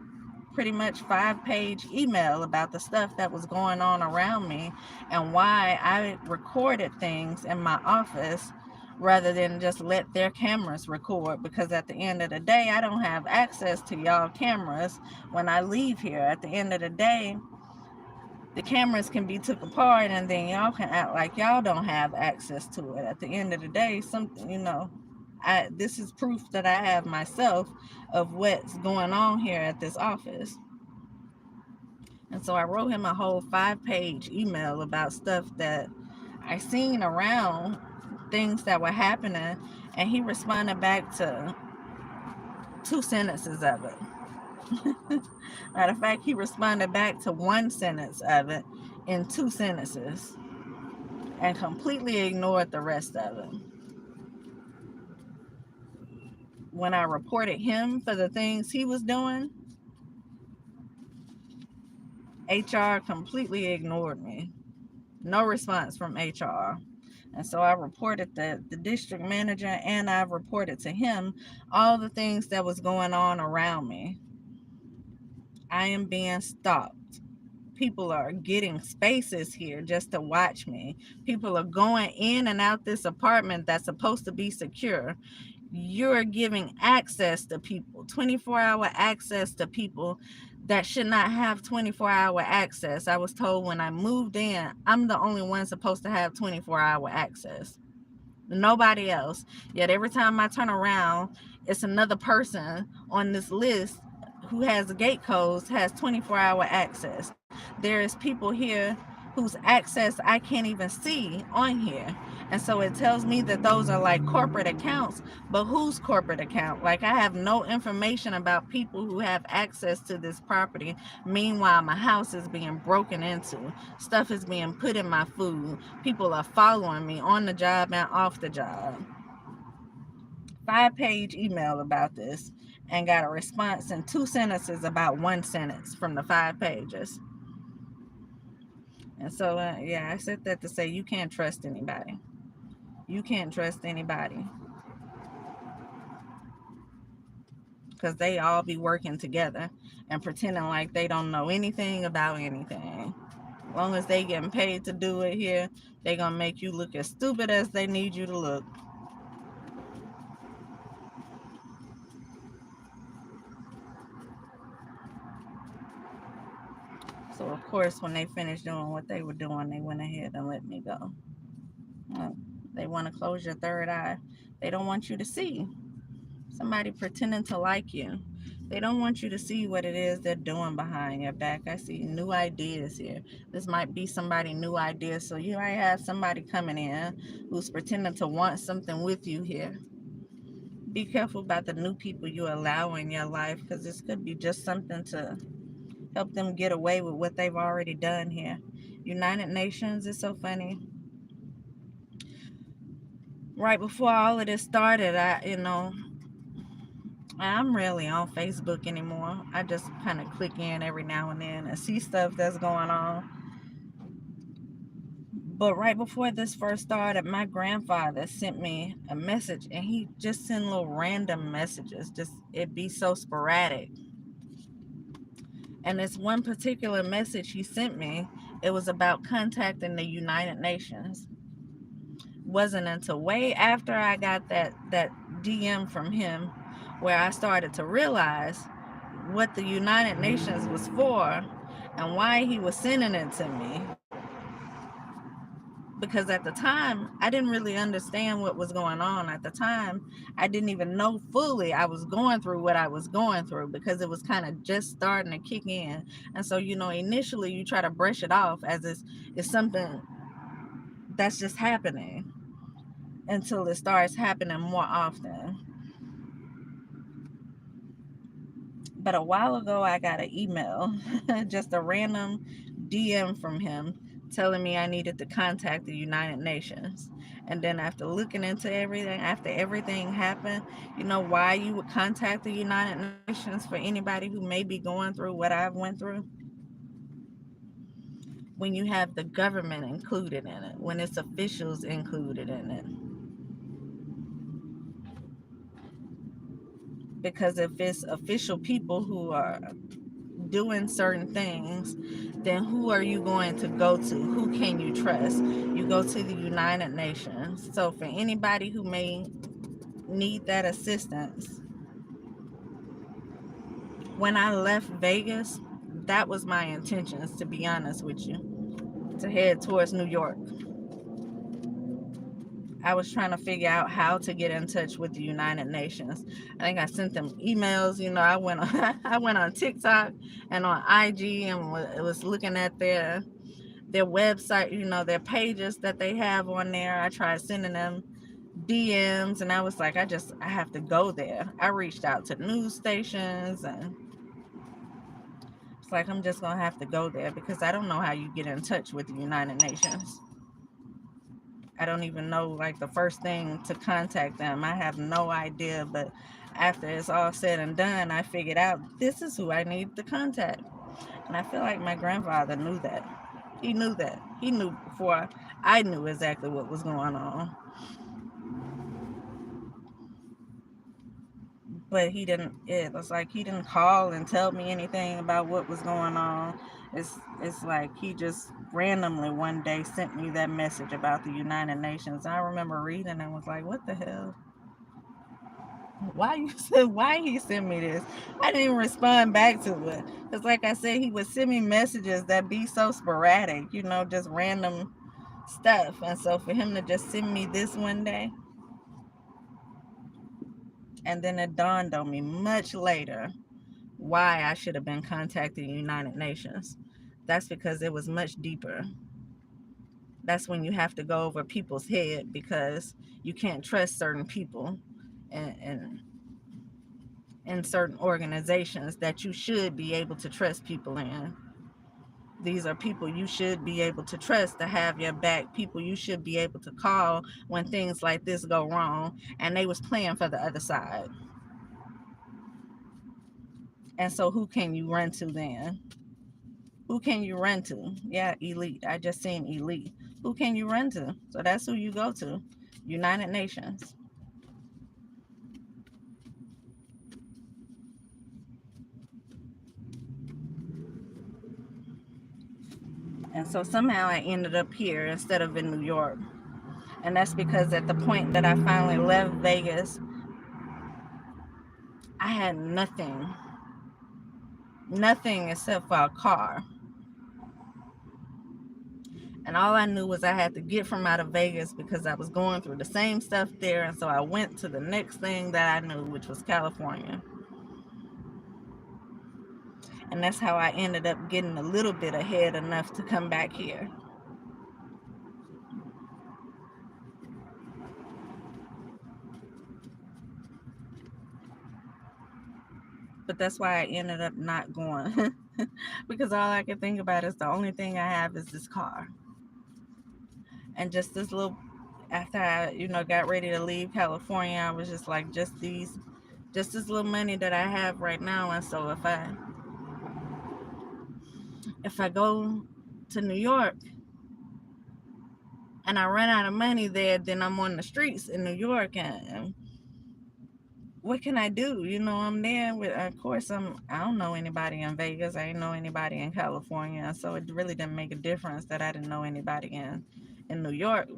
pretty much 5-page email about the stuff that was going on around me and why I recorded things in my office rather than just let their cameras record, because at the end of the day I don't have access to y'all cameras when I leave here. At the end of the day, the cameras can be took apart and then y'all can act like y'all don't have access to it. At the end of the day, something, you know, this is proof that I have myself of what's going on here at this office. And so I wrote him a whole 5-page email about stuff that I seen around, things that were happening, and he responded back to 2 sentences of it. Matter of fact, he responded back to 1 sentence of it in 2 sentences and completely ignored the rest of it. When I reported him for the things he was doing, HR completely ignored me. No response from HR. And so I reported the district manager, and I reported to him all the things that was going on around me. I am being stalked. People are getting spaces here just to watch me. People are going in and out this apartment that's supposed to be secure. You're giving access to people, 24-hour access to people that should not have 24-hour access. I was told when I moved in, I'm the only one supposed to have 24-hour access. Nobody else. Yet every time I turn around, it's another person on this list who has gate codes, has 24-hour access. There is people here whose access I can't even see on here. And so it tells me that those are like corporate accounts, but whose corporate account? Like, I have no information about people who have access to this property. Meanwhile, my house is being broken into. Stuff is being put in my food. People are following me on the job and off the job. 5-page email about this and got a response in 2 sentences about 1 sentence from the 5 pages. And so, yeah, I said that to say you can't trust anybody. You can't trust anybody. Because they all be working together and pretending like they don't know anything about anything. As long as they getting paid to do it here, they gonna make you look as stupid as they need you to look. So of course, when they finished doing what they were doing, they went ahead and let me go. They want to close your third eye. They don't want you to see somebody pretending to like you. They don't want you to see what it is they're doing behind your back. I see new ideas here. This might be somebody new ideas. So you might have somebody coming in who's pretending to want something with you here. Be careful about the new people you allow in your life, because this could be just something to help them get away with what they've already done here. United Nations is so funny. Right before all of this started, I'm rarely on Facebook anymore. I just kind of click in every now and then and see stuff that's going on. But right before this first started, my grandfather sent me a message, and he just sent little random messages. Just, it'd be so sporadic. And this one particular message he sent me, it was about contacting the United Nations. Wasn't until way after I got that DM from him where I started to realize what the United Nations was for and why he was sending it to me. Because at the time, I didn't really understand what was going on. At the time, I didn't even know fully I was going through what I was going through, because it was kind of just starting to kick in. And so, initially you try to brush it off as it's something that's just happening until it starts happening more often. But a while ago, I got an email, just a random DM from him telling me I needed to contact the United Nations. And then after looking into everything, after everything happened, why you would contact the United Nations for anybody who may be going through what I've went through? When you have the government included in it, when it's officials included in it. Because if it's official people who are doing certain things, then who are you going to go to? Who can you trust? You go to the United Nations. So for anybody who may need that assistance, when I left Vegas, that was my intentions, to be honest with you, to head towards New York. I was trying to figure out how to get in touch with the United Nations. I think I sent them emails. I went on, I went on TikTok and on IG and was looking at their website, their pages that they have on there. I tried sending them DMs, and I was like, I have to go there. I reached out to news stations, and it's like, I'm just gonna have to go there because I don't know how you get in touch with the United Nations. I don't even know like the first thing to contact them. I have no idea, but after it's all said and done, I figured out this is who I need to contact. And I feel like my grandfather knew that. He knew that. He knew before I knew exactly what was going on. But it was like he didn't call and tell me anything about what was going on. It's like he just randomly one day sent me that message about the United Nations. I remember reading and was like, what the hell? Why he sent me this? I didn't even respond back to it. Because like I said, he would send me messages that be so sporadic, just random stuff. And so for him to just send me this one day, and then it dawned on me much later why I should have been contacting the United Nations. That's because it was much deeper. That's when you have to go over people's head because you can't trust certain people and in certain organizations that you should be able to trust people in. These are people you should be able to trust to have your back, people you should be able to call when things like this go wrong, and they was playing for the other side. And so who can you run to then? Who can you run to? Yeah, elite. I just seen elite. Who can you run to? So that's who you go to. United Nations. And so somehow I ended up here instead of in New York. And that's because at the point that I finally left Vegas, I had nothing. Nothing except for a car. And all I knew was I had to get from out of Vegas because I was going through the same stuff there. And so I went to the next thing that I knew, which was California. And that's how I ended up getting a little bit ahead enough to come back here. But that's why I ended up not going because all I could think about is the only thing I have is this car. And just this little, after I, got ready to leave California, I was just like, just this little money that I have right now. And so if I go to New York and I run out of money there, then I'm on the streets in New York, and what can I do? I'm there with, of course, I don't know anybody in Vegas. I didn't know anybody in California. So it really didn't make a difference that I didn't know anybody in New York.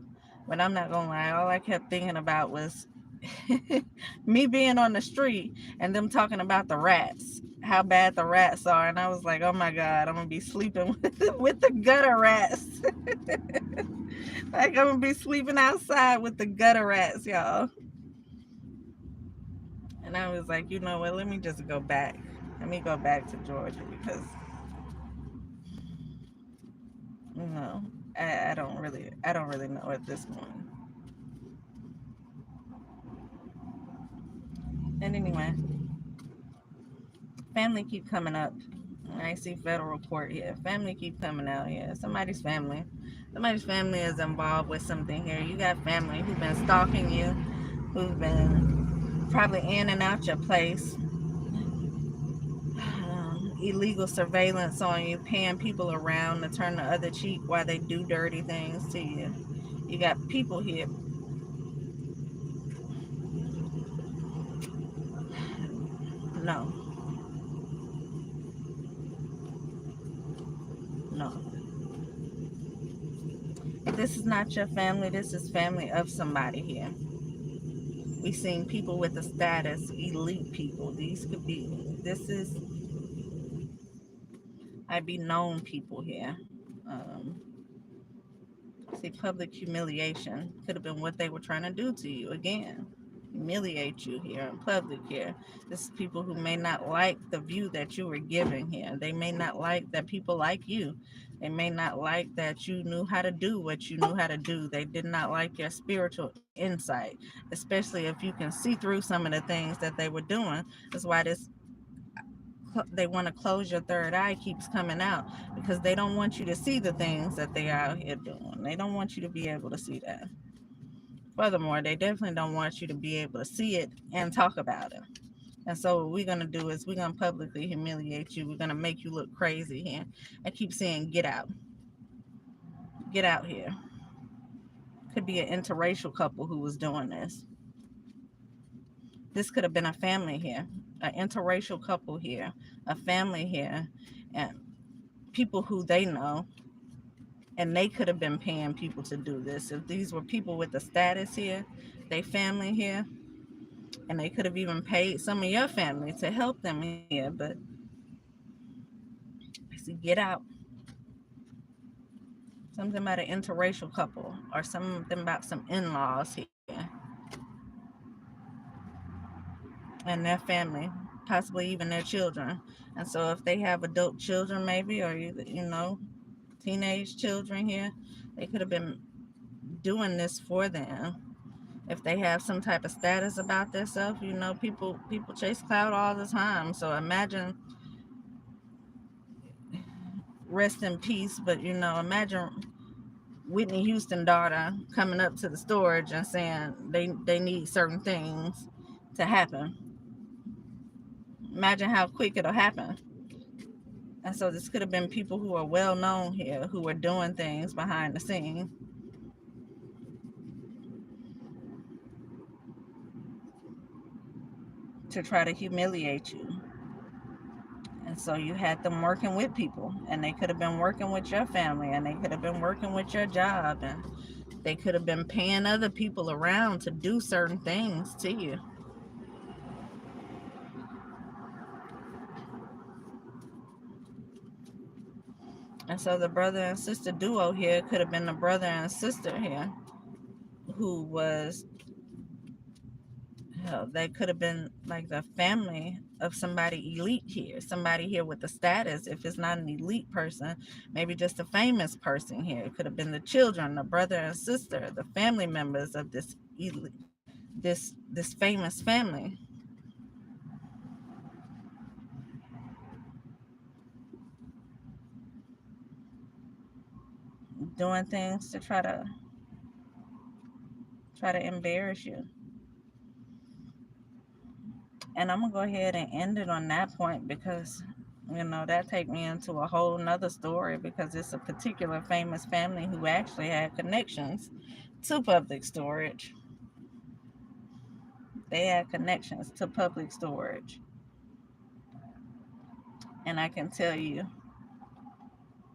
But I'm not going to lie. All I kept thinking about was me being on the street and them talking about the rats, how bad the rats are. And I was like, oh my God, I'm going to be sleeping with the gutter rats. Like I'm going to be sleeping outside with the gutter rats, y'all. And I was like, you know what? Let me just go back. Let me go back to Georgia because, you know, I don't really know at this point. And anyway, family keep coming up. I see federal court here. Family keep coming out here. Somebody's family is involved with something here. You got family who've been stalking you, who've been probably in and out your place. Illegal surveillance on you, paying people around to turn the other cheek while they do dirty things to you. You got people here. No, no. This is not your family. This is family of somebody here. We've seen people with the status, elite people. I'd be known people here. Um, See, public humiliation could have been what they were trying to do to you again. humiliate you here in public here. This is people who may not like the view that you were giving here. They may not like that people like you. They may not like that you knew how to do what you knew how to do. They did not like your spiritual insight, especially if you can see through some of the things that they were doing. That's why they want to close your third eye keeps coming out, because they don't want you to see the things that they are out here doing. They don't want you to be able to see that. Furthermore, they definitely don't want you to be able to see it and talk about it. And so what we're going to do is we're going to publicly humiliate you. We're going to make you look crazy here and keep saying, get out. Get out here. Could be an interracial couple who was doing this. This could have been a family here, an interracial couple here, a family here, and people who they know. And they could have been paying people to do this. If these were people with the status here, they family here, and they could have even paid some of your family to help them here, but I see, get out. Something about an interracial couple, or something about some in-laws here and their family, possibly even their children. And so if they have adult children maybe, or teenage children here, they could have been doing this for them. If they have some type of status about themselves, people chase clout all the time. So imagine, rest in peace, but imagine Whitney Houston daughter coming up to the storage and saying they need certain things to happen. Imagine how quick it'll happen. And so this could have been people who are well known here, who are doing things behind the scene. To try to humiliate you. And so you had them working with people, and they could have been working with your family, and they could have been working with your job, and they could have been paying other people around to do certain things to you. And so the brother and sister duo here could have been the brother and sister here who was, they could have been like the family of somebody elite here, somebody here with the status. If it's not an elite person, maybe just a famous person here. It could have been the children, the brother and sister, the family members of this elite, this famous family. Doing things to try to embarrass you. And I'm gonna go ahead and end it on that point, because that take me into a whole nother story, because it's a particular famous family who actually had connections to Public Storage. They had connections to Public Storage. And I can tell you,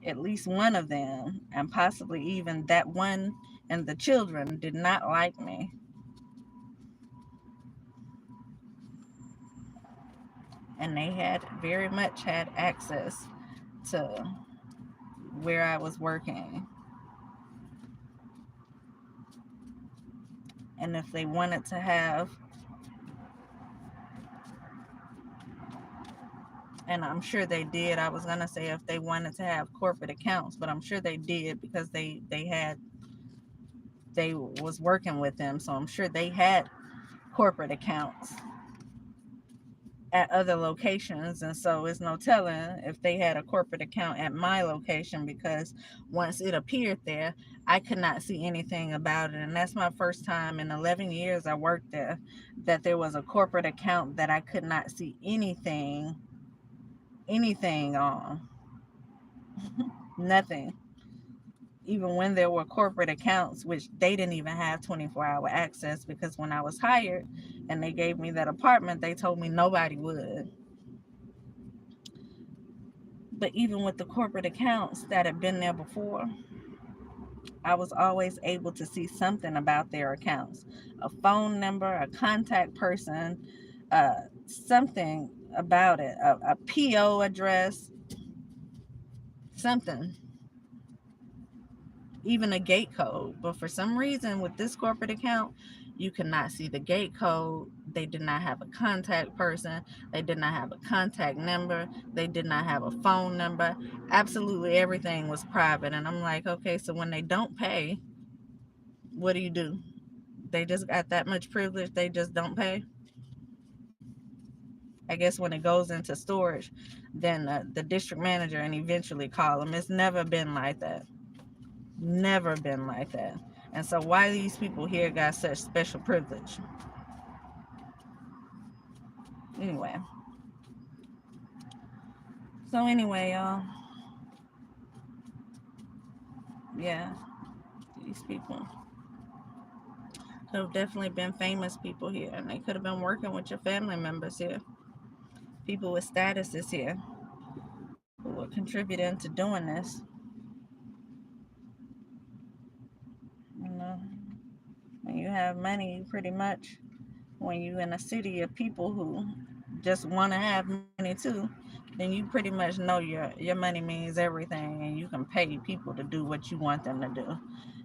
at least one of them, and possibly even that one and the children, did not like me. And they had very much had access to where I was working. And if they wanted to have, and I'm sure they did, I was going to say if they wanted to have corporate accounts, but I'm sure they did, because they was working with them. So I'm sure they had corporate accounts at other locations. And so it's no telling if they had a corporate account at my location, because once it appeared there, I could not see anything about it. And that's my first time in 11 years I worked there that there was a corporate account that I could not see anything on. Nothing. Even when there were corporate accounts, which they didn't even have 24-hour access, because when I was hired and they gave me that apartment, they told me nobody would. But even with the corporate accounts that had been there before, I was always able to see something about their accounts. A phone number, a contact person, something about it, a PO address, something. Even a gate code. But for some reason with this corporate account, You could not see the gate code. They did not have a contact person. They did not have a contact number. They did not have a phone number. Absolutely everything was private. And I'm like, okay, so when they don't pay, what do? They just got that much privilege. They just don't pay. I guess when it goes into storage, then the district manager and eventually call them. It's never been like that. Never been like that. And so why these people here got such special privilege? Anyway. So anyway, y'all. Yeah, these people have definitely been famous people here, and they could have been working with your family members here. People with statuses here who were contributing to doing this. You know, when you have money, you pretty much, when you in a city of people who just want to have money too, then you pretty much know your money means everything, and you can pay people to do what you want them to do,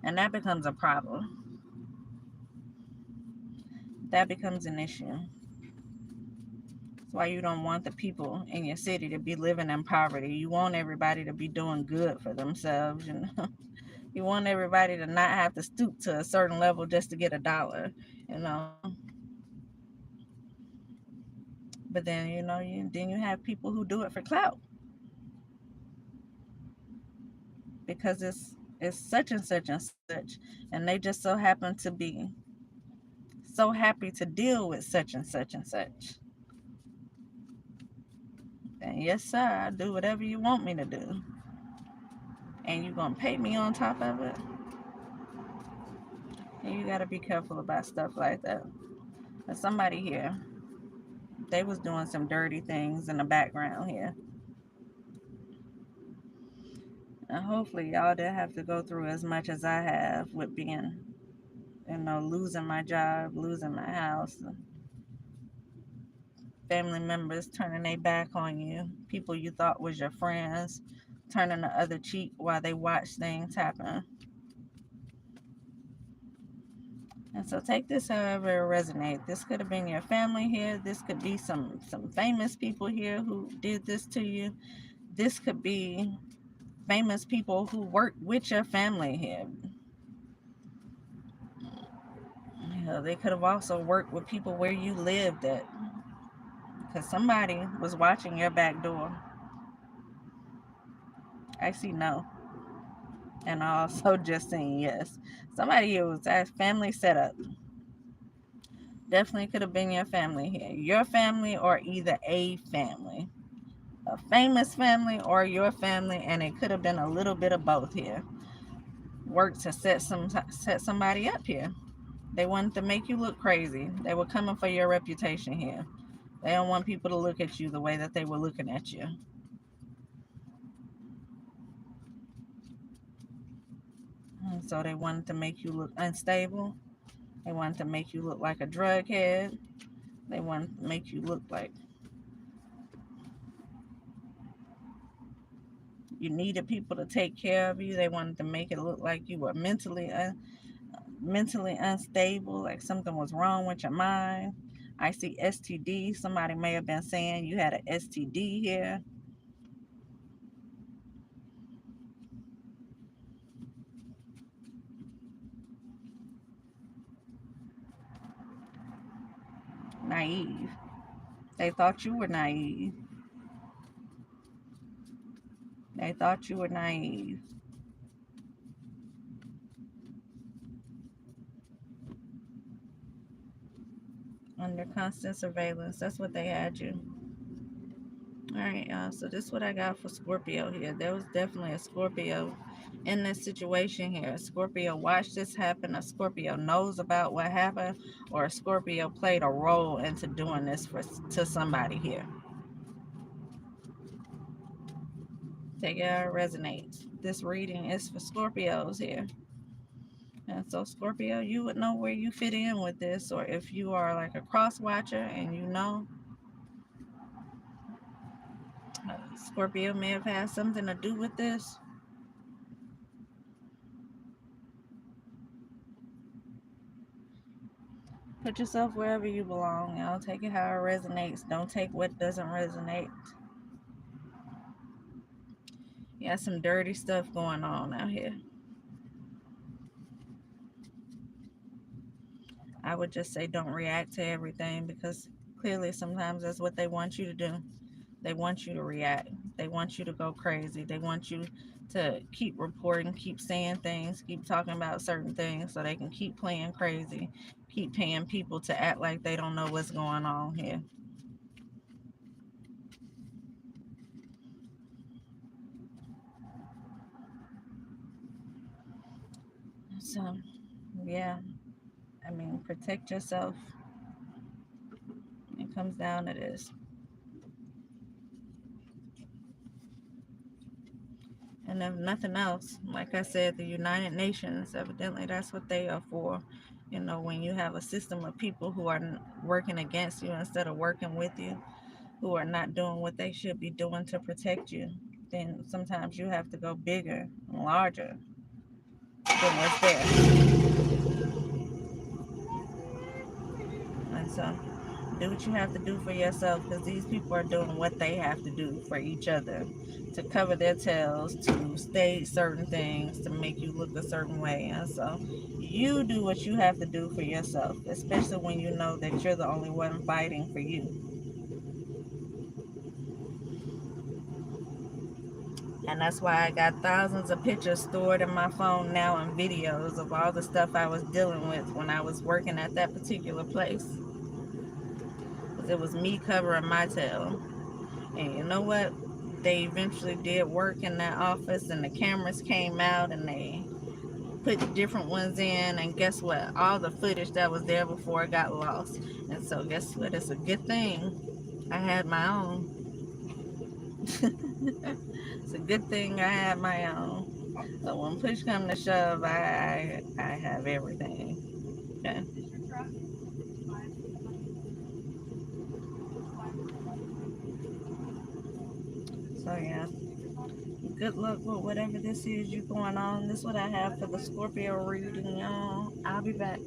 and that becomes a problem. That becomes an issue. That's why you don't want the people in your city to be living in poverty. You want everybody to be doing good for themselves. You know, you want everybody to not have to stoop to a certain level just to get a dollar. You know, but then then you have people who do it for clout because it's such and such, and they just so happen to be so happy to deal with such and such. And yes, sir, I do whatever you want me to do, and you gonna pay me on top of it. And you gotta be careful about stuff like that. There's somebody here, they was doing some dirty things in the background here. And hopefully y'all didn't have to go through as much as I have with being, losing my job, losing my house, family members turning their back on you, people you thought was your friends turning the other cheek while they watch things happen. And so take this however it resonates. This could have been your family here. This could be some famous people here who did this to you. This could be famous people who work with your family here. They could have also worked with people where you lived at, because somebody was watching your back door. I see no. And I also just saying yes. Somebody here was at family setup. Definitely could have been your family here. Your family or either a family. A famous family or your family, and it could have been a little bit of both here. Worked to set somebody up here. They wanted to make you look crazy. They were coming for your reputation here. They don't want people to look at you the way that they were looking at you. And so they wanted to make you look unstable. They wanted to make you look like a drug head. They wanted to make you look like you needed people to take care of you. They wanted to make it look like you were mentally unstable, like something was wrong with your mind. I see STD. Somebody may have been saying you had an STD here. Naive. They thought you were naive. They thought you were naive. Under constant surveillance. That's what they had you. All right, y'all. So this is what I got for Scorpio here. There was definitely a Scorpio in this situation here. A Scorpio watched this happen. A Scorpio knows about what happened, or a Scorpio played a role into doing this to somebody here. Take it how it resonates. This reading is for Scorpios here. And so Scorpio, you would know where you fit in with this, or if you are like a cross watcher and Scorpio may have had something to do with this. Put yourself wherever you belong. You know, take it how it resonates. Don't take what doesn't resonate. You got some dirty stuff going on out here. I would just say don't react to everything, because clearly sometimes that's what they want you to do. They want you to react. They want you to go crazy. They want you to keep reporting, keep saying things, keep talking about certain things so they can keep playing crazy, keep paying people to act like they don't know what's going on here. So, yeah, I mean, protect yourself. It comes down to this. And if nothing else, like I said, the United Nations, evidently that's what they are for. You know, when you have a system of people who are working against you instead of working with you, who are not doing what they should be doing to protect you, then sometimes you have to go bigger and larger than what's there. And so do what you have to do for yourself, because these people are doing what they have to do for each other, to cover their tails, to state certain things, to make you look a certain way. And so you do what you have to do for yourself, especially when you know that you're the only one fighting for you. And that's why I got thousands of pictures stored in my phone now, and videos of all the stuff I was dealing with when I was working at that particular place. Because it was me covering my tail. And you know what? They eventually did work in that office, and the cameras came out, and they put different ones in. And guess what? All the footage that was there before got lost. And so guess what? It's a good thing I had my own. It's a good thing I had my own. So when push come to shove, I have everything. Okay. So yeah. Good luck with whatever this is you going on. This is what I have for the Scorpio reading, y'all. I'll be back.